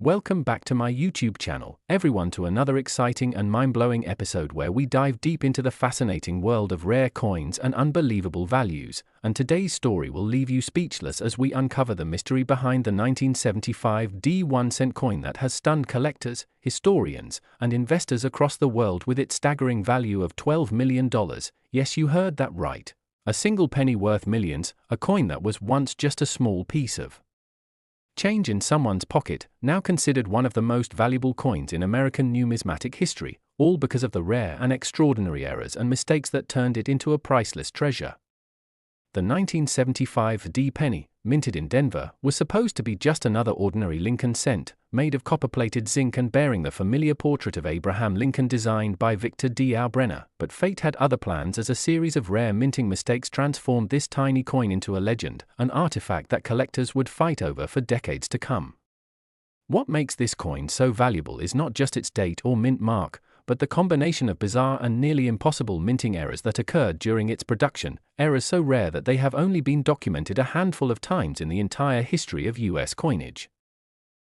Welcome back to my YouTube channel, everyone, to another exciting and mind-blowing episode where we dive deep into the fascinating world of rare coins and unbelievable values. And today's story will leave you speechless as we uncover the mystery behind the 1975 1-cent coin that has stunned collectors, historians, and investors across the world with its staggering value of $12 million. Yes, you heard that right. A single penny worth millions, a coin that was once just a small piece of change in someone's pocket, now considered one of the most valuable coins in American numismatic history, all because of the rare and extraordinary errors and mistakes that turned it into a priceless treasure. The 1975 penny, minted in Denver, was supposed to be just another ordinary Lincoln cent, made of copper-plated zinc and bearing the familiar portrait of Abraham Lincoln designed by Victor D. Brenner, but fate had other plans as a series of rare minting mistakes transformed this tiny coin into a legend, an artifact that collectors would fight over for decades to come. What makes this coin so valuable is not just its date or mint mark, but the combination of bizarre and nearly impossible minting errors that occurred during its production, errors so rare that they have only been documented a handful of times in the entire history of US coinage.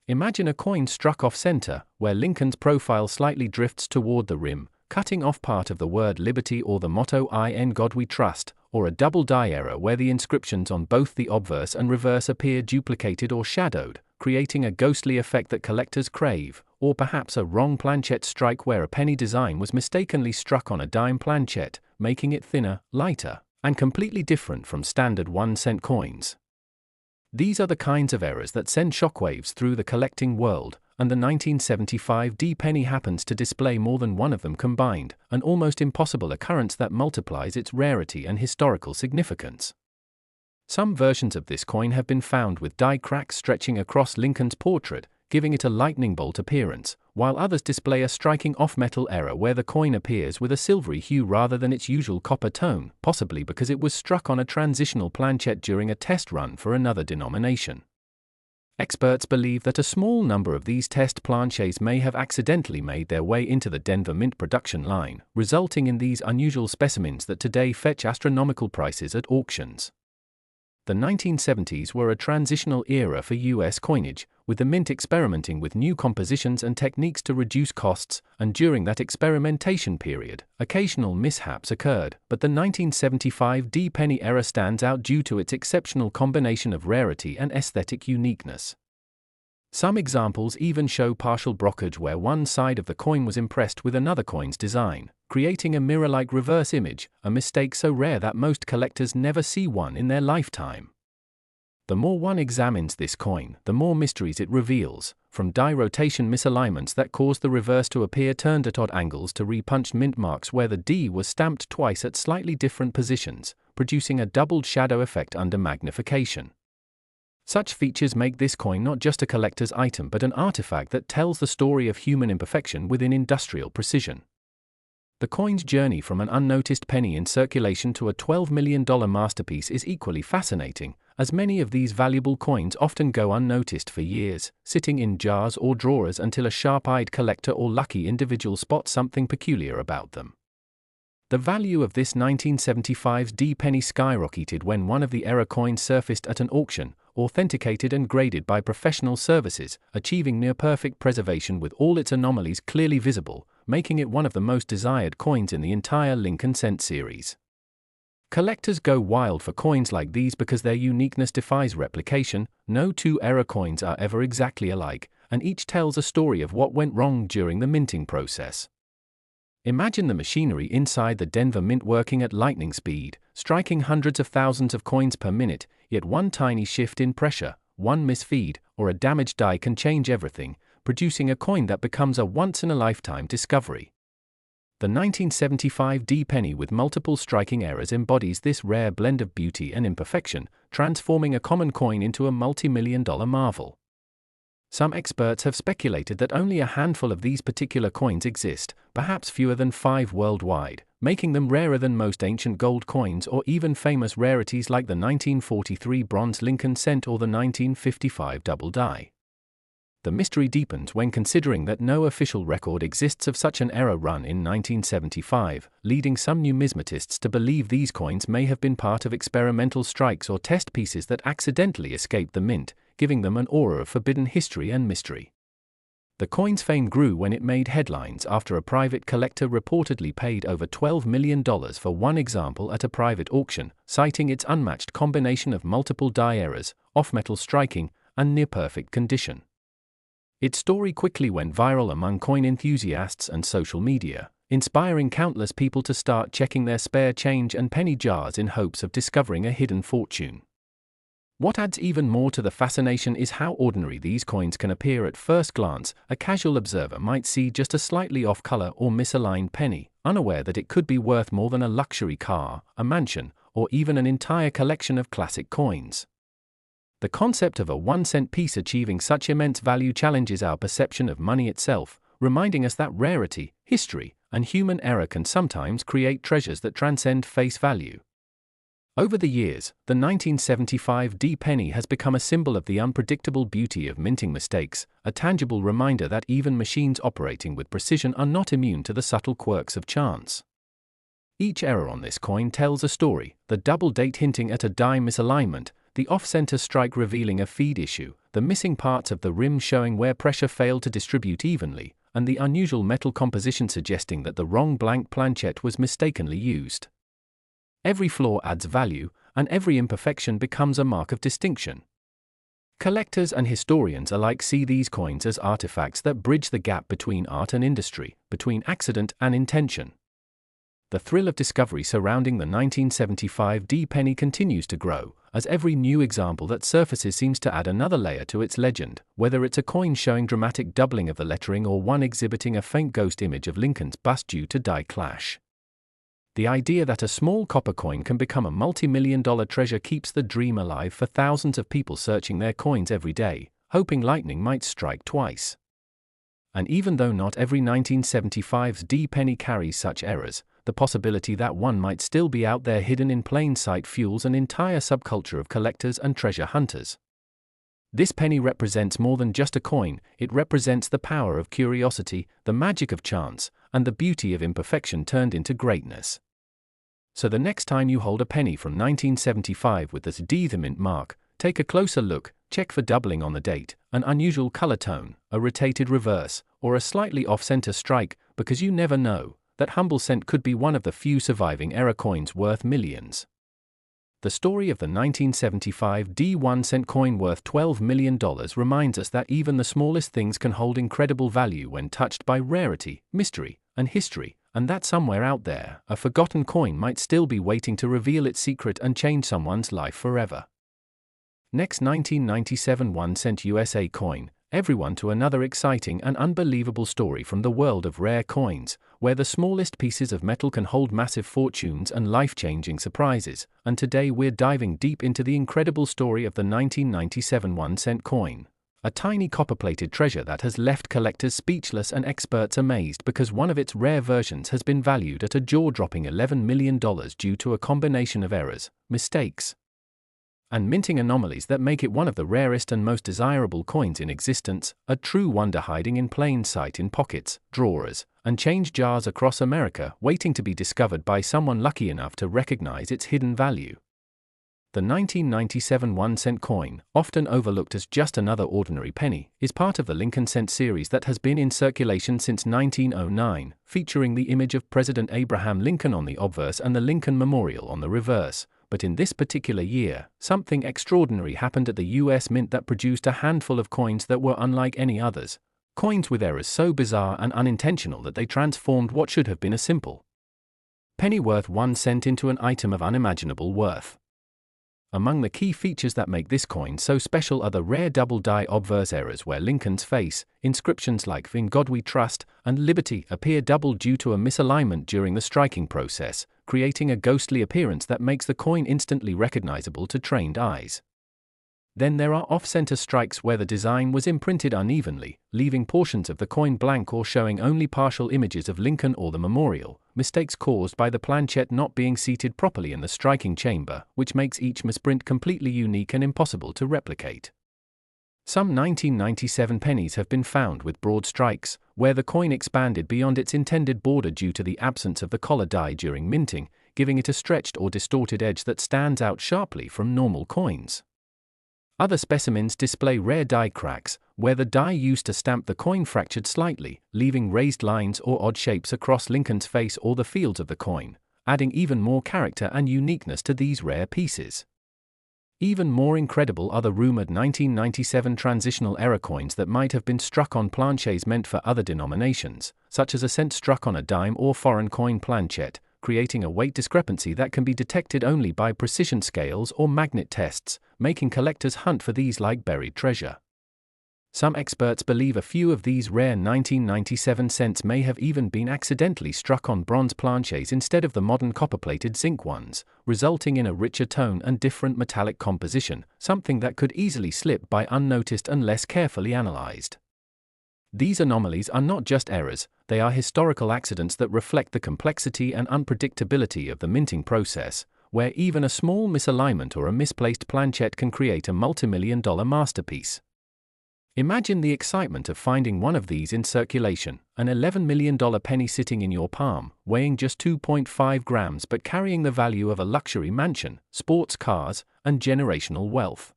Imagine a coin struck off-center, where Lincoln's profile slightly drifts toward the rim, cutting off part of the word liberty or the motto "In God We Trust," or a double die error where the inscriptions on both the obverse and reverse appear duplicated or shadowed, creating a ghostly effect that collectors crave, or perhaps a wrong planchet strike where a penny design was mistakenly struck on a dime planchet, making it thinner, lighter, and completely different from standard 1-cent coins. These are the kinds of errors that send shockwaves through the collecting world, and the 1975 penny happens to display more than one of them combined, an almost impossible occurrence that multiplies its rarity and historical significance. Some versions of this coin have been found with die cracks stretching across Lincoln's portrait, giving it a lightning bolt appearance, while others display a striking off-metal error where the coin appears with a silvery hue rather than its usual copper tone, possibly because it was struck on a transitional planchet during a test run for another denomination. Experts believe that a small number of these test planchets may have accidentally made their way into the Denver Mint production line, resulting in these unusual specimens that today fetch astronomical prices at auctions. The 1970s were a transitional era for US coinage, with the mint experimenting with new compositions and techniques to reduce costs, and during that experimentation period, occasional mishaps occurred, but the 1975 penny era stands out due to its exceptional combination of rarity and aesthetic uniqueness. Some examples even show partial brokerage where one side of the coin was impressed with another coin's design, creating a mirror-like reverse image, a mistake so rare that most collectors never see one in their lifetime. The more one examines this coin, the more mysteries it reveals, from die rotation misalignments that cause the reverse to appear turned at odd angles to repunched mint marks where the D was stamped twice at slightly different positions, producing a doubled shadow effect under magnification. Such features make this coin not just a collector's item but an artifact that tells the story of human imperfection within industrial precision. The coin's journey from an unnoticed penny in circulation to a $12 million masterpiece is equally fascinating, as many of these valuable coins often go unnoticed for years, sitting in jars or drawers until a sharp-eyed collector or lucky individual spots something peculiar about them. The value of this 1975 penny skyrocketed when one of the error coins surfaced at an auction, authenticated and graded by professional services, achieving near-perfect preservation with all its anomalies clearly visible, making it one of the most desired coins in the entire Lincoln cent series. Collectors go wild for coins like these because their uniqueness defies replication. No two error coins are ever exactly alike, and each tells a story of what went wrong during the minting process. Imagine the machinery inside the Denver Mint working at lightning speed, striking hundreds of thousands of coins per minute, yet one tiny shift in pressure, one misfeed, or a damaged die can change everything, producing a coin that becomes a once-in-a-lifetime discovery. The 1975 penny with multiple striking errors embodies this rare blend of beauty and imperfection, transforming a common coin into a multi-million-dollar marvel. Some experts have speculated that only a handful of these particular coins exist, perhaps fewer than 5 worldwide, making them rarer than most ancient gold coins or even famous rarities like the 1943 bronze Lincoln cent or the 1955 double die. The mystery deepens when considering that no official record exists of such an error run in 1975, leading some numismatists to believe these coins may have been part of experimental strikes or test pieces that accidentally escaped the mint, giving them an aura of forbidden history and mystery. The coin's fame grew when it made headlines after a private collector reportedly paid over $12 million for one example at a private auction, citing its unmatched combination of multiple die errors, off-metal striking, and near-perfect condition. Its story quickly went viral among coin enthusiasts and social media, inspiring countless people to start checking their spare change and penny jars in hopes of discovering a hidden fortune. What adds even more to the fascination is how ordinary these coins can appear at first glance. A casual observer might see just a slightly off-color or misaligned penny, unaware that it could be worth more than a luxury car, a mansion, or even an entire collection of classic coins. The concept of a 1-cent piece achieving such immense value challenges our perception of money itself, reminding us that rarity, history, and human error can sometimes create treasures that transcend face value. Over the years, the 1975 D penny has become a symbol of the unpredictable beauty of minting mistakes, a tangible reminder that even machines operating with precision are not immune to the subtle quirks of chance. Each error on this coin tells a story, the double date hinting at a die misalignment, the off-center strike revealing a feed issue, the missing parts of the rim showing where pressure failed to distribute evenly, and the unusual metal composition suggesting that the wrong blank planchet was mistakenly used. Every flaw adds value, and every imperfection becomes a mark of distinction. Collectors and historians alike see these coins as artifacts that bridge the gap between art and industry, between accident and intention. The thrill of discovery surrounding the 1975 D penny continues to grow, as every new example that surfaces seems to add another layer to its legend, whether it's a coin showing dramatic doubling of the lettering or one exhibiting a faint ghost image of Lincoln's bust due to die clash. The idea that a small copper coin can become a multi-million-dollar treasure keeps the dream alive for thousands of people searching their coins every day, hoping lightning might strike twice. And even though not every 1975's D penny carries such errors, the possibility that one might still be out there hidden in plain sight fuels an entire subculture of collectors and treasure hunters. This penny represents more than just a coin, it represents the power of curiosity, the magic of chance, and the beauty of imperfection turned into greatness. So the next time you hold a penny from 1975 with this D the mint mark, take a closer look, check for doubling on the date, an unusual color tone, a rotated reverse, or a slightly off-center strike, because you never know, that humble cent could be one of the few surviving error coins worth millions. The story of the 1975 D 1-cent coin worth $12 million reminds us that even the smallest things can hold incredible value when touched by rarity, mystery, and history, and that somewhere out there, a forgotten coin might still be waiting to reveal its secret and change someone's life forever. Next, 1997 1-cent USA coin, everyone to another exciting and unbelievable story from the world of rare coins, where the smallest pieces of metal can hold massive fortunes and life-changing surprises, and today we're diving deep into the incredible story of the 1997 1-cent coin. A tiny copper-plated treasure that has left collectors speechless and experts amazed because one of its rare versions has been valued at a jaw-dropping $11 million due to a combination of errors, mistakes, and minting anomalies that make it one of the rarest and most desirable coins in existence, a true wonder hiding in plain sight in pockets, drawers, and change jars across America, waiting to be discovered by someone lucky enough to recognize its hidden value. The 1997 1-cent coin, often overlooked as just another ordinary penny, is part of the Lincoln cent series that has been in circulation since 1909, featuring the image of President Abraham Lincoln on the obverse and the Lincoln Memorial on the reverse. But in this particular year, something extraordinary happened at the US Mint that produced a handful of coins that were unlike any others. Coins with errors so bizarre and unintentional that they transformed what should have been a simple penny worth 1 cent into an item of unimaginable worth. Among the key features that make this coin so special are the rare double die obverse errors where Lincoln's face, inscriptions like "In God We Trust" and "Liberty" appear double due to a misalignment during the striking process, creating a ghostly appearance that makes the coin instantly recognizable to trained eyes. Then there are off-center strikes where the design was imprinted unevenly, leaving portions of the coin blank or showing only partial images of Lincoln or the memorial, mistakes caused by the planchet not being seated properly in the striking chamber, which makes each misprint completely unique and impossible to replicate. Some 1997 pennies have been found with broad strikes, where the coin expanded beyond its intended border due to the absence of the collar die during minting, giving it a stretched or distorted edge that stands out sharply from normal coins. Other specimens display rare die cracks, where the die used to stamp the coin fractured slightly, leaving raised lines or odd shapes across Lincoln's face or the fields of the coin, adding even more character and uniqueness to these rare pieces. Even more incredible are the rumored 1997 transitional error coins that might have been struck on planchets meant for other denominations, such as a cent struck on a dime or foreign coin planchet, creating a weight discrepancy that can be detected only by precision scales or magnet tests, making collectors hunt for these like buried treasure. Some experts believe a few of these rare 1997 cents may have even been accidentally struck on bronze planchets instead of the modern copper-plated zinc ones, resulting in a richer tone and different metallic composition, something that could easily slip by unnoticed unless carefully analyzed. These anomalies are not just errors, they are historical accidents that reflect the complexity and unpredictability of the minting process, where even a small misalignment or a misplaced planchet can create a multimillion-dollar masterpiece. Imagine the excitement of finding one of these in circulation, an $11 million penny sitting in your palm, weighing just 2.5 grams but carrying the value of a luxury mansion, sports cars, and generational wealth.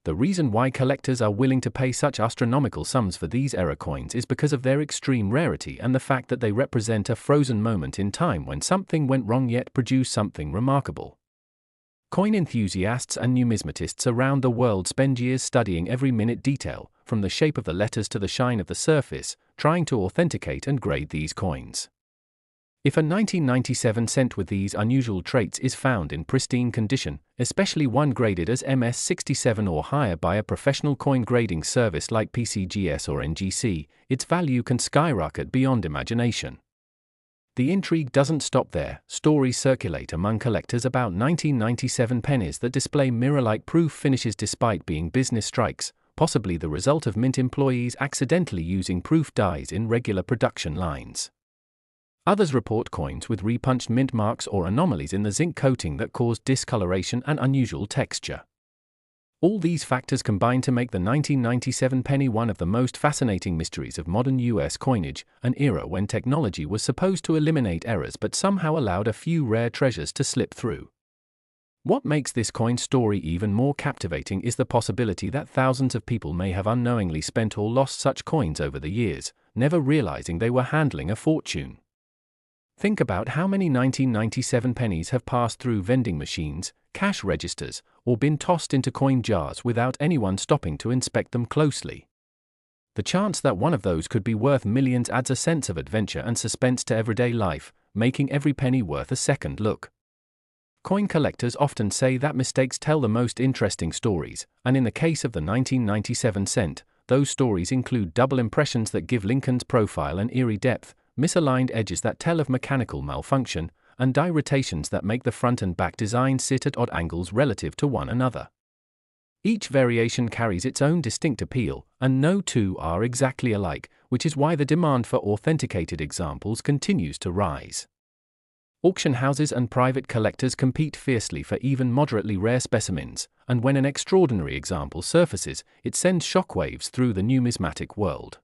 The reason why collectors are willing to pay such astronomical sums for these error coins is because of their extreme rarity and the fact that they represent a frozen moment in time when something went wrong yet produced something remarkable. Coin enthusiasts and numismatists around the world spend years studying every minute detail, from the shape of the letters to the shine of the surface, trying to authenticate and grade these coins. If a 1997 cent with these unusual traits is found in pristine condition, especially one graded as MS67 or higher by a professional coin grading service like PCGS or NGC, its value can skyrocket beyond imagination. The intrigue doesn't stop there. Stories circulate among collectors about 1997 pennies that display mirror-like proof finishes despite being business strikes, possibly the result of mint employees accidentally using proof dies in regular production lines. Others report coins with repunched mint marks or anomalies in the zinc coating that cause discoloration and unusual texture. All these factors combine to make the 1997 penny one of the most fascinating mysteries of modern U.S. coinage, an era when technology was supposed to eliminate errors but somehow allowed a few rare treasures to slip through. What makes this coin story even more captivating is the possibility that thousands of people may have unknowingly spent or lost such coins over the years, never realizing they were handling a fortune. Think about how many 1997 pennies have passed through vending machines, cash registers, or been tossed into coin jars without anyone stopping to inspect them closely. The chance that one of those could be worth millions adds a sense of adventure and suspense to everyday life, making every penny worth a second look. Coin collectors often say that mistakes tell the most interesting stories, and in the case of the 1997 cent, those stories include double impressions that give Lincoln's profile an eerie depth, misaligned edges that tell of mechanical malfunction, and die rotations that make the front and back designs sit at odd angles relative to one another. Each variation carries its own distinct appeal, and no two are exactly alike, which is why the demand for authenticated examples continues to rise. Auction houses and private collectors compete fiercely for even moderately rare specimens, and when an extraordinary example surfaces, it sends shockwaves through the numismatic world.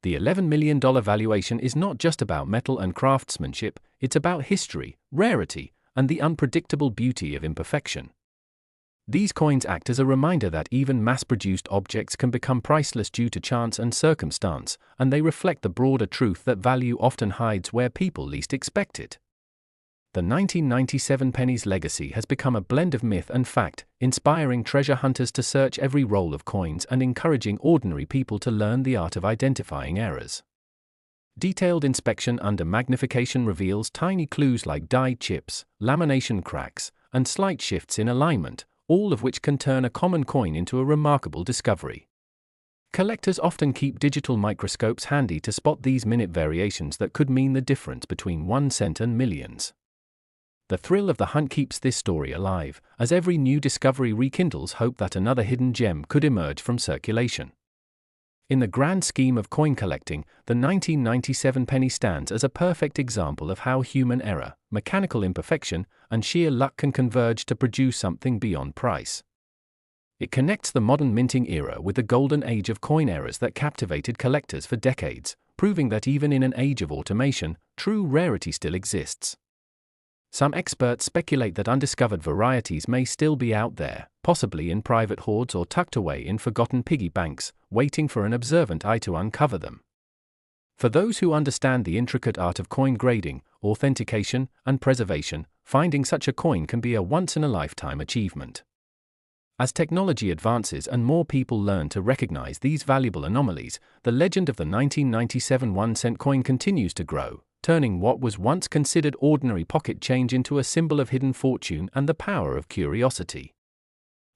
The $11 million valuation is not just about metal and craftsmanship, it's about history, rarity, and the unpredictable beauty of imperfection. These coins act as a reminder that even mass-produced objects can become priceless due to chance and circumstance, and they reflect the broader truth that value often hides where people least expect it. The 1997 penny's legacy has become a blend of myth and fact, inspiring treasure hunters to search every roll of coins and encouraging ordinary people to learn the art of identifying errors. Detailed inspection under magnification reveals tiny clues like die chips, lamination cracks, and slight shifts in alignment, all of which can turn a common coin into a remarkable discovery. Collectors often keep digital microscopes handy to spot these minute variations that could mean the difference between 1 cent and millions. The thrill of the hunt keeps this story alive, as every new discovery rekindles hope that another hidden gem could emerge from circulation. In the grand scheme of coin collecting, the 1997 penny stands as a perfect example of how human error, mechanical imperfection, and sheer luck can converge to produce something beyond price. It connects the modern minting era with the golden age of coin errors that captivated collectors for decades, proving that even in an age of automation, true rarity still exists. Some experts speculate that undiscovered varieties may still be out there, possibly in private hoards or tucked away in forgotten piggy banks, waiting for an observant eye to uncover them. For those who understand the intricate art of coin grading, authentication, and preservation, finding such a coin can be a once-in-a-lifetime achievement. As technology advances and more people learn to recognize these valuable anomalies, the legend of the 1997 1-cent coin continues to grow, turning what was once considered ordinary pocket change into a symbol of hidden fortune and the power of curiosity.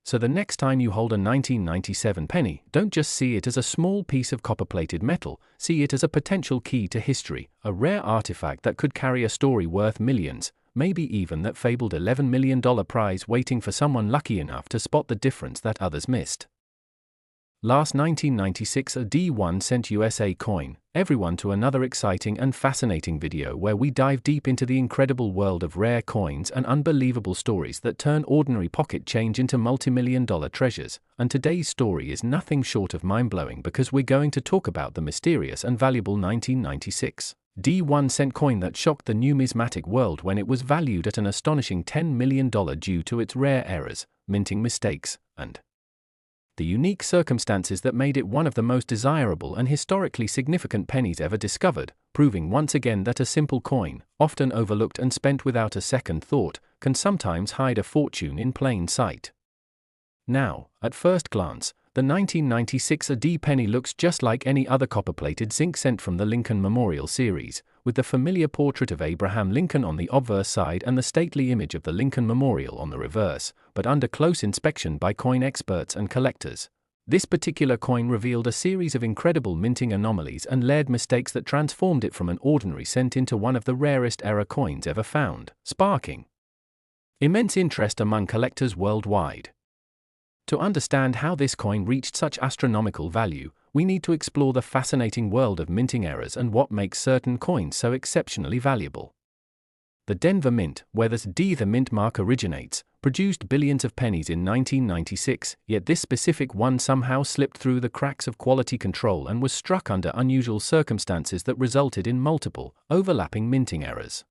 So the next time you hold a 1997 penny, don't just see it as a small piece of copper-plated metal, see it as a potential key to history, a rare artifact that could carry a story worth millions, maybe even that fabled $11 million prize waiting for someone lucky enough to spot the difference that others missed. Last 1996 a D1-cent USA coin, everyone to another exciting and fascinating video where we dive deep into the incredible world of rare coins and unbelievable stories that turn ordinary pocket change into multi-million-dollar treasures, and today's story is nothing short of mind-blowing because we're going to talk about the mysterious and valuable 1996 D1-cent coin that shocked the numismatic world when it was valued at an astonishing $10 million due to its rare errors, minting mistakes, and the unique circumstances that made it one of the most desirable and historically significant pennies ever discovered, proving once again that a simple coin, often overlooked and spent without a second thought, can sometimes hide a fortune in plain sight. Now, at first glance, the 1996 AD penny looks just like any other copper-plated zinc cent from the Lincoln Memorial series, with the familiar portrait of Abraham Lincoln on the obverse side and the stately image of the Lincoln Memorial on the reverse, but under close inspection by coin experts and collectors, this particular coin revealed a series of incredible minting anomalies and layered mistakes that transformed it from an ordinary cent into one of the rarest error coins ever found, sparking immense interest among collectors worldwide. To understand how this coin reached such astronomical value, we need to explore the fascinating world of minting errors and what makes certain coins so exceptionally valuable. The Denver Mint, where the the mint mark originates, produced billions of pennies in 1996, yet this specific one somehow slipped through the cracks of quality control and was struck under unusual circumstances that resulted in multiple, overlapping minting errors.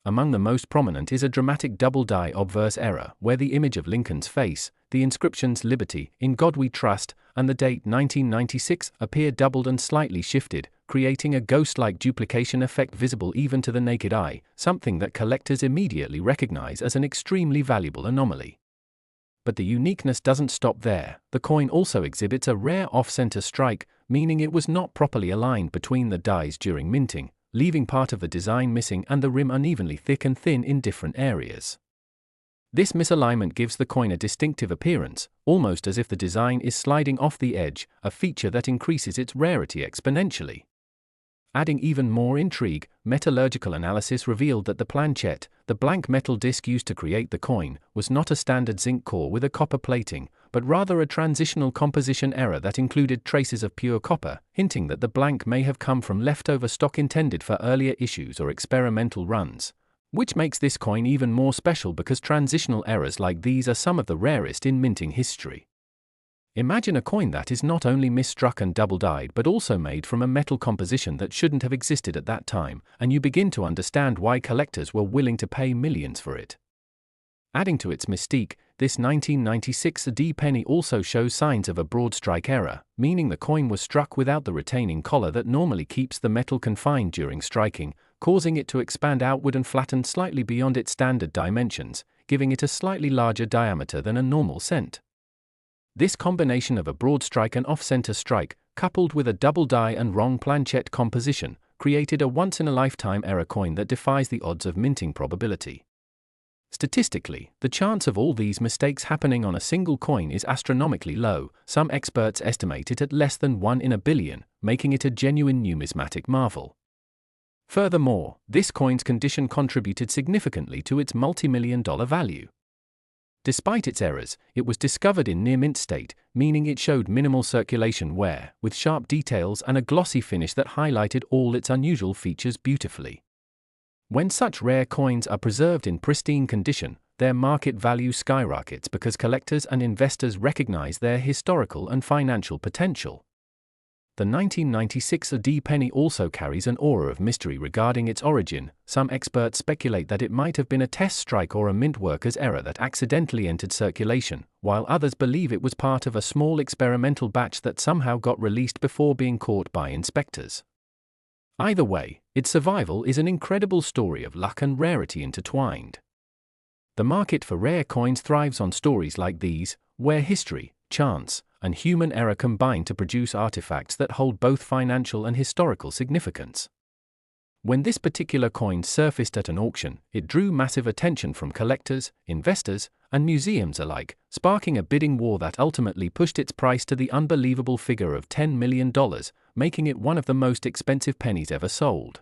Among the most prominent is a dramatic double-die obverse error, where the image of Lincoln's face, the inscriptions "Liberty, in God We Trust," and the date 1996 appear doubled and slightly shifted, creating a ghost-like duplication effect visible even to the naked eye, something that collectors immediately recognize as an extremely valuable anomaly. But the uniqueness doesn't stop there. The coin also exhibits a rare off-center strike, meaning it was not properly aligned between the dies during minting, leaving part of the design missing and the rim unevenly thick and thin in different areas. This misalignment gives the coin a distinctive appearance, almost as if the design is sliding off the edge, a feature that increases its rarity exponentially. Adding even more intrigue, metallurgical analysis revealed that the planchet, the blank metal disc used to create the coin, was not a standard zinc core with a copper plating, but rather a transitional composition error that included traces of pure copper, hinting that the blank may have come from leftover stock intended for earlier issues or experimental runs, which makes this coin even more special because transitional errors like these are some of the rarest in minting history. Imagine a coin that is not only misstruck and double-dyed but also made from a metal composition that shouldn't have existed at that time, and you begin to understand why collectors were willing to pay millions for it. Adding to its mystique, this 1996 D penny also shows signs of a broad strike error, meaning the coin was struck without the retaining collar that normally keeps the metal confined during striking, causing it to expand outward and flatten slightly beyond its standard dimensions, giving it a slightly larger diameter than a normal cent. This combination of a broad strike and off-center strike, coupled with a double die and wrong planchet composition, created a once-in-a-lifetime error coin that defies the odds of minting probability. Statistically, the chance of all these mistakes happening on a single coin is astronomically low. Some experts estimate it at less than 1 in a billion, making it a genuine numismatic marvel. Furthermore, this coin's condition contributed significantly to its multi-million-dollar value. Despite its errors, it was discovered in near-mint state, meaning it showed minimal circulation wear, with sharp details and a glossy finish that highlighted all its unusual features beautifully. When such rare coins are preserved in pristine condition, their market value skyrockets because collectors and investors recognize their historical and financial potential. The 1996 AD penny also carries an aura of mystery regarding its origin. Some experts speculate that it might have been a test strike or a mint worker's error that accidentally entered circulation, while others believe it was part of a small experimental batch that somehow got released before being caught by inspectors. Either way, its survival is an incredible story of luck and rarity intertwined. The market for rare coins thrives on stories like these, where history, chance, and human error combine to produce artifacts that hold both financial and historical significance. When this particular coin surfaced at an auction, it drew massive attention from collectors, investors, and museums alike, sparking a bidding war that ultimately pushed its price to the unbelievable figure of $10 million, making it one of the most expensive pennies ever sold.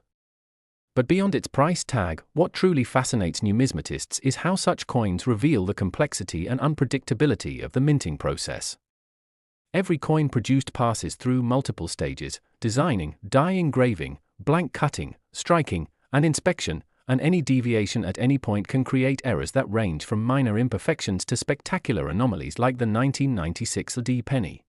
But beyond its price tag, what truly fascinates numismatists is how such coins reveal the complexity and unpredictability of the minting process. Every coin produced passes through multiple stages: designing, die engraving, blank cutting, striking, and inspection, and any deviation at any point can create errors that range from minor imperfections to spectacular anomalies like the 1996 AD penny.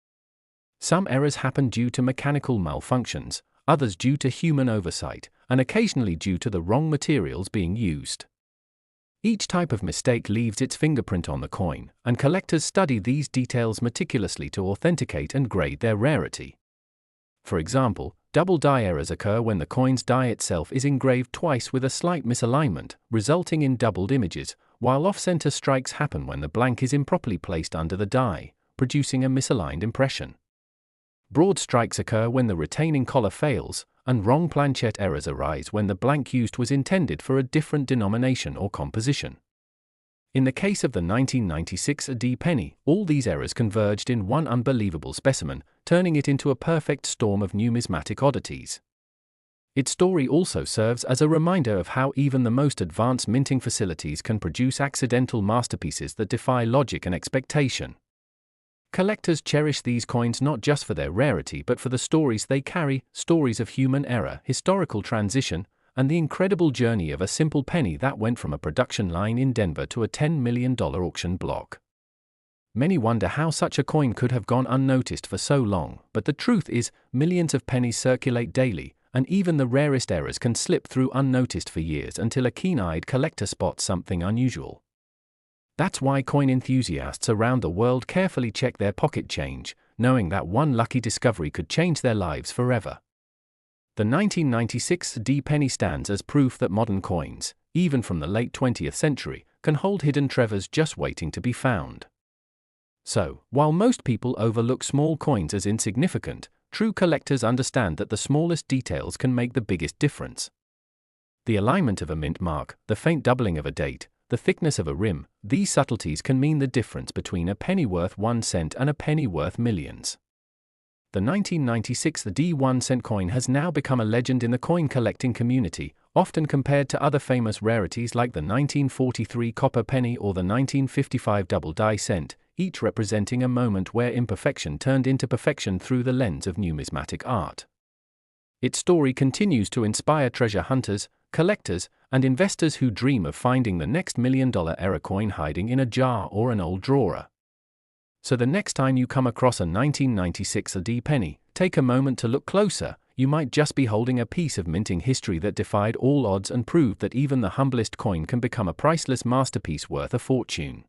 Some errors happen due to mechanical malfunctions, others due to human oversight, and occasionally due to the wrong materials being used. Each type of mistake leaves its fingerprint on the coin, and collectors study these details meticulously to authenticate and grade their rarity. For example, double die errors occur when the coin's die itself is engraved twice with a slight misalignment, resulting in doubled images, while off-center strikes happen when the blank is improperly placed under the die, producing a misaligned impression. Broad strikes occur when the retaining collar fails, and wrong planchette errors arise when the blank used was intended for a different denomination or composition. In the case of the 1996 AD penny, all these errors converged in one unbelievable specimen, turning it into a perfect storm of numismatic oddities. Its story also serves as a reminder of how even the most advanced minting facilities can produce accidental masterpieces that defy logic and expectation. Collectors cherish these coins not just for their rarity but for the stories they carry, stories of human error, historical transition, and the incredible journey of a simple penny that went from a production line in Denver to a $10 million auction block. Many wonder how such a coin could have gone unnoticed for so long, but the truth is, millions of pennies circulate daily, and even the rarest errors can slip through unnoticed for years until a keen-eyed collector spots something unusual. That's why coin enthusiasts around the world carefully check their pocket change, knowing that one lucky discovery could change their lives forever. The 1996 AD penny stands as proof that modern coins, even from the late 20th century, can hold hidden treasures just waiting to be found. So, while most people overlook small coins as insignificant, true collectors understand that the smallest details can make the biggest difference. The alignment of a mint mark, the faint doubling of a date, the thickness of a rim, these subtleties can mean the difference between a penny worth 1 cent and a penny worth millions. The 1996 AD 1 cent coin has now become a legend in the coin collecting community, often compared to other famous rarities like the 1943 copper penny or the 1955 double die cent, each representing a moment where imperfection turned into perfection through the lens of numismatic art. Its story continues to inspire treasure hunters, collectors, and investors who dream of finding the next $1 million error coin hiding in a jar or an old drawer. So the next time you come across a 1996 AD penny, take a moment to look closer. You might just be holding a piece of minting history that defied all odds and proved that even the humblest coin can become a priceless masterpiece worth a fortune.